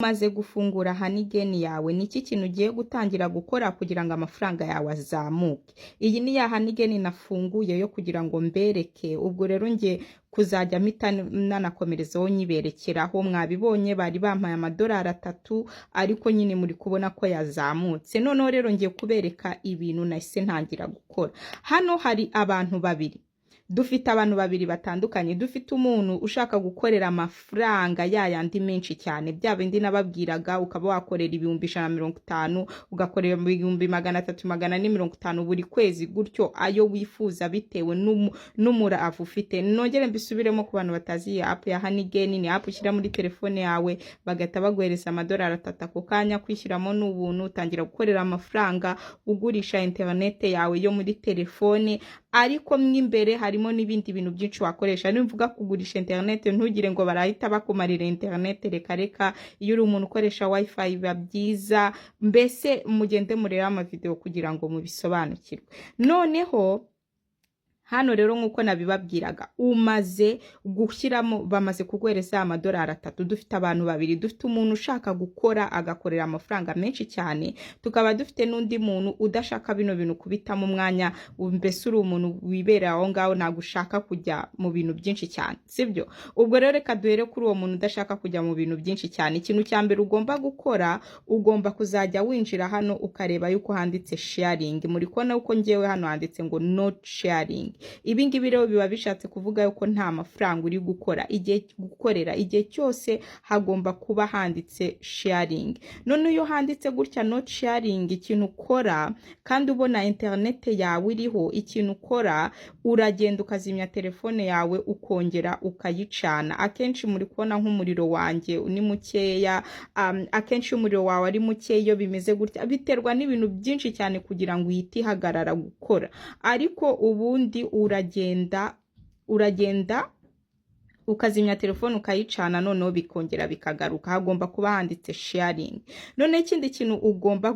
Umaze gufungura Honeygen yawe niki kintu ugiye gutangira gukora kugira ngo amafaranga yawe azamuke. Iyi ni ya Honeygen nafunguye yo kugira ngo mbereke. Ubwo rero ngiye kuzajya mpita nanakomerezaho nyiberekeraho. Mwabibonye bari bampaye $3 ariko nyine muri kubona ko yazamutse. Noneho rero ngiye kubereka ibintu nahise ntangira gukora. Hano hari abantu babiri. Dufite abantu babiri batandukanye. Dufite umuntu ushaka gukorera amafaranga yayandi menshi cyane, bya bindi nababwiraga, ukaba wakorera 150, ugakorera 300-450 buri kwezi, gutyo ayo wifuza bitewe n'umurava ufite. Nongere mbisubiremo ku bantu batazi iyi app ya Honeygen. Ni app ushyira muri telefone yawe bagahita baguhereza $3 ako kanya. Kwishyiramo n'ubuntu, utangira gukorera amafaranga ugurisha internet yawe yo muri telefone. Ariko mwimbere harimo n'ibindi bintu byinshi wakoresha. Nimvuga kugurisha internet ntugire ngo barahita bakumarira internet, reka iyo uri umuntu ukoresha wifi biba byiza. Mbese mugende mureba ama video kugira ngo mubisobanukirwe. Noneho hano rero nkuko nabibabwiraga, umaze gushyiramo, bamaze kuguhereza $3. Dufite abantu babiri. Dufite umuntu ushaka gukora agakorera amafaranga menshi cyane, tukaba dufite n'undi muntu udashaka bino bintu kubitamo umwanya. Mbese uri umuntu wibera aho ngaho, nagushaka kujya mu bintu byinshi cyane, sibyo? Ubwo rero reka duhere kuri uwo muntu udashaka kujya mu bintu byinshi cyane. Ikintu cya mbere ugomba gukora, ugomba kuzajya winjira hano ukareba yuko handitse sharing. Muri kubona uko ngewe hano handitse ngo not sharing. Ibi ngibi rero biba bishatse kuvuga yuko nta mafaranga uri gukorera. Igihe cyose hagomba kuba handitse sharing. None iyo handitse gutya not sharing, ikintu ukora kandi ubona internet yawe iriho, ikintu ukora uragenda ukazimya telefone yawe ukongera ukayicana. Akenshi muri kubona nk'umuriro wanjye ni mukeya. Akenshi umuriro wawe ari mukeya bimeze gutya, biterwa n'ibintu byinshi cyane kugira ngo uhite ihagarara gukora. Ariko ubundi uragenda ukazimya telefone ukayicana, noneho bikongera bikagaruka. Hagomba kuba handitse sharing. None ikindi kintu ugomba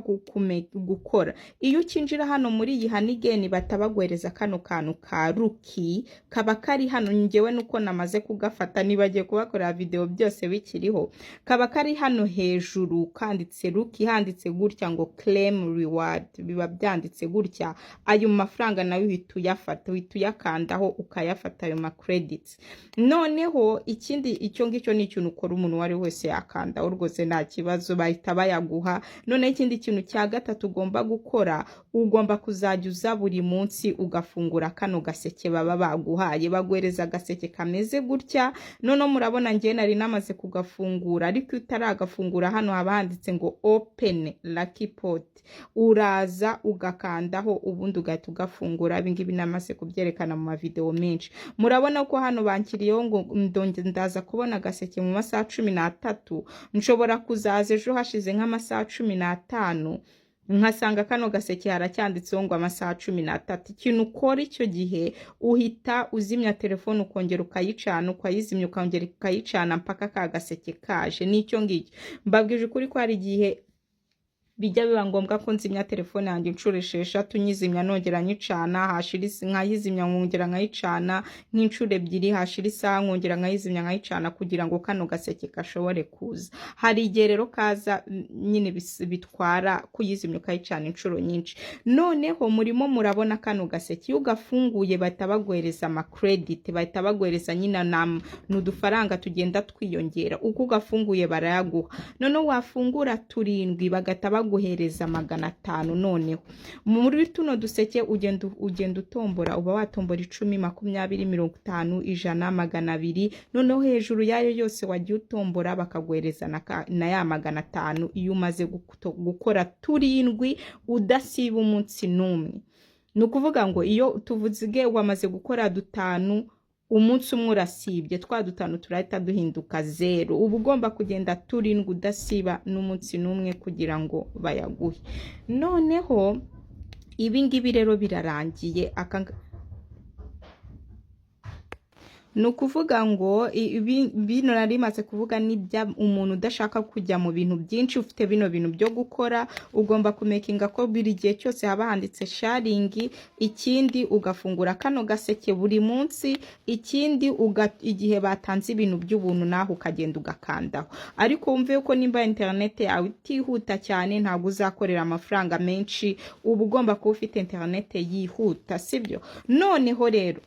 gukora, iyo ukinjira hano muri iyi Honeygen batabaguhereza kano kantu ka Rookie, kaba kari hano. Ngewe nuko namaze kugafata, nibagiye kubakorera video byose bikiriho. Kaba kari hano hejuru kanditse Rookie, handitse gutya ngo claim reward. Biba byanditse gutya. Ayo mafaranga nayo uhita uyafata, uhita uyakandaho ukayafata ayo ma credits. Noneho ikindi, icyo ngicyo ni ikintu ukora umuntu wari wese yakanda rwose nta kibazo, bahita bayaguha. None ikindi kintu cya gatatu ugomba gukora, ugomba kuzajya uza buri munsi ugafungura kano gaseke baba baguhaye. Baguhereza agaseke kameze gutya. None murabona ngiye nari namaze kugafungura, ariko utaragafungura hano haba handitse ngo open lucky pot. Uraza ugakandaho ubundi ugahita ugafungura. Ibi ngibi namaze kubyerekana mu video menshi. Murabona ko hano bankiriyeho ngo ndaza kubona agaseke mu masaha 13. Nshobora kuzaza ejo hashize nk'amasaha 15 nkasanga kano gaseke haracyanditseho ngo amasaha 13. Ikintu ukora icyo gihe, uhita uzimya telefone ukongera ukayicana, ukayizimya ukongera ukayicana mpaka ka gaseke kaje. Nicyo ngicyo mbabwije ukuri ko hari igihe bijya biba ngombwa ko nzimya telefone yanjye inshuro 6 nyizimya nongera nyicana, hashira nkayizimya nkongera nkayicana nk'inshuro 2, hashira isaha nkongera nkayizimya nkayicana kugira ngo kano gaseke kashobore kuza. Hari igihe rero kaza nyine bitwara kuyizimya ukayicana inshuro nyinshi. Noneho murimo murabona kano gaseke, iyo ugafunguye bahita baguhereza ama credit, bahita baguhereza nyina n'udufaranga tugenda twiyongera. Uko ugafunguye barayaguha. Noneho wafungura 7 bagahita baguhereza 500. Noneho muri tuno duseke ugenda utombora, uba watombora 10, 20, 50, 100, 200. Noneho hejuru yayo yose wagiye utombora bakaguhereza na ya 500 iyo umaze gukora 7 udasiba umunsi n'umwe. Nukuvuga ngo iyo tuvuze wamaze gukora 5 umunsi umwe urasibye, twa 5 turahita duhinduka 0. Uba ugomba kugenda 7 udasiba n'umunsi n'umwe kugira ngo bayaguhe. Noneho ibi ngibi rero birarangiye. ni ukuvuga ngo bino nari maze kuvuga nibya umuntu udashaka kujya mu bintu byinshi, ufite bino bintu byo gukora, ugomba kumekinga ko buri gihe cyose haba handitse sharingi. Ikindi ugafungura kano gaseke buri munsi, ikindi igihe batanze ibintu by'ubuntu naho ukagenda ugakandaho. Ariko wumve yuko nimba internet yawe itihuta cyane ntabwo uzakorera amafaranga menshi, uba ugomba kuba ufite internet yihuta, sibyo? Noneho rero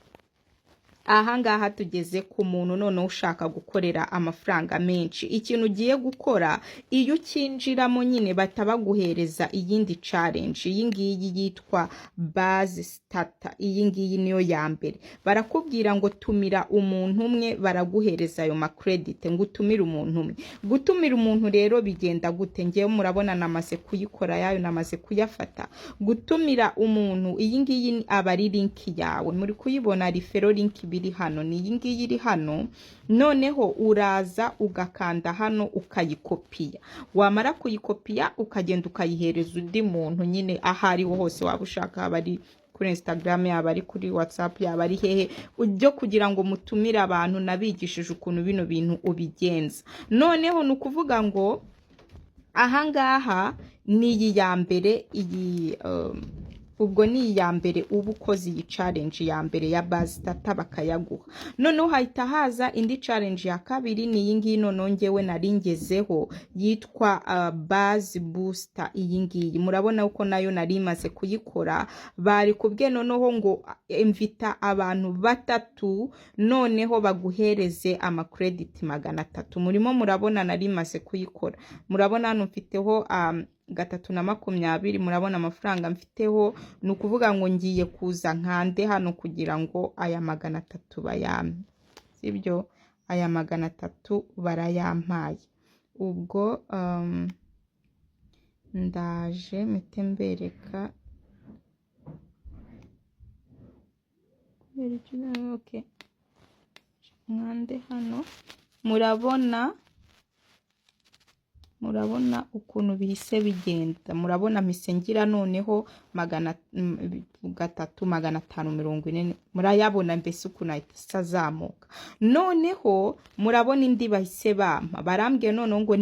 ahangaha tugeze ku muntu noneho ushaka gukorera amafaranga menshi. Ikintu ugiye gukora, iyo ukinjiramo nyine batabaguhereza iyindi challenge. Iyi ngiyi yitwa base starter. Iyi ngiyi niyo ya mbere. Barakubwira ngo tumira umuntu umwe, baraguhereza ayo ma credit ngo utumire umuntu umwe. Gutumira umuntu rero bigenda gute? Ngewe murabona namaze kuyikora yayo, namaze kuyafata. Gutumira umuntu, iyi ngiyi aba ari link yawe. Muri kuyibona referral link biri hano, ni iyi ngiyi iri hano. Noneho uraza ugakanda hano ukayikopiya. Wamara kuyikopiya ukagenda ukayihereza undi muntu nyine ahari hose waba ushaka, haba ari kuri Instagram, yaba ari kuri WhatsApp, yaba ari hehe, ujyo kugira ngo mutumire abantu. Nabigishije ukuntu bino bintu ubigenza. Noneho ni ukuvuga ngo ahangaha ni iyi ya mbere, iyi ubwo ni iya mbere uba ukoze iyi challenge ya mbere ya base starter bakayaguha. Noneho hahita haza indi challenge ya kabiri, ni iyi ngiyi noneho ngewe naringezeho yitwa base booster. Iyi ngiyi murabona uko nayo nari maze kuyikora. Bari kubwe noneho ngo invita abantu 3, noneho baguhereze ama credit 300. Murimo murabona nari maze kuyikora. Murabona hano mfiteho 320, murabona amafaranga mfiteho. Ni ukuvuga ngo ngiye kuza nkande hano kugira ngo aya 300 bayampe, sibyo? Aya 300 barayampaye. Ubwo ndaje mite mbereka. Okay, nkande hano. Murabona ukuntu bihise bigenda. Murabona misengira noneho 3,540. Murayabona mbese ukuntu ahita azamuka. Noneho murabona indi bahise bampa. Barambwiye noneho ngo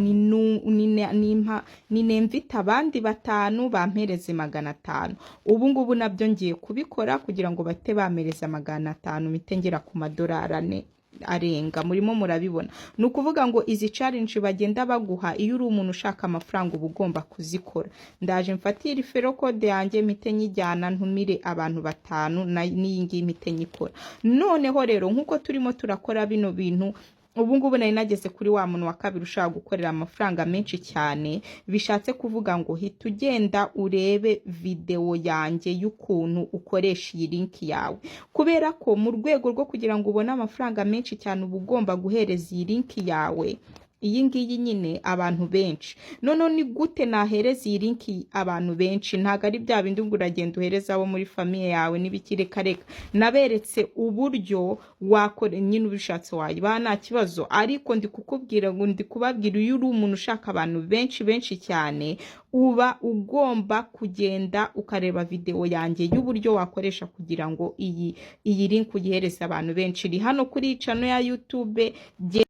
ninemvita abandi 5 bampereze 500. Ubu ngubu nabyo ngiye kubikora kugira ngo bate bamereza 500 mitengera ku $4 arenga. Murimo murabibona. Ni ukuvuga ngo izi challenge bagenda baguha, iyo uri umuntu ushaka amafaranga uba ugomba kuzikora. Ndaje mfatira referral code yanjye mite nyijyana ntumire abantu 5 n'iyi ngiyi mite nyikora. Noneho rero nkuko turimo turakora bino bintu, ubu ngubu nari nageze kuri wa muntu wa kabiri ushaka gukorera amafaranga menshi cyane. Bishatse kuvuga ngo hita ugenda urebe video yanjye y'ukuntu ukoresha iyi link yawe, kubera ko mu rwego rwo kugira ngo ubone amafaranga menshi cyane uba ugomba guhereza iyi link yawe iyi ngiyi nyine abantu benshi. Noneho ni gute nahereza iyi link abantu benshi? Ntago ari bya bindi ngo uragenda uhereza abo muri famille yawe n'ibikireka. Naberetse uburyo wakora nyine ubishatse wayiba nta kibazo, ariko ndi kukubwira ngo ndi kubabwira iyo uri umuntu ushaka abantu benshi cyane, uba ugomba kugenda ukareba video yanjye y'uburyo wakoresha kugira ngo iyi link uyihereza abantu benshi. Iri hano kuri channel ya YouTube.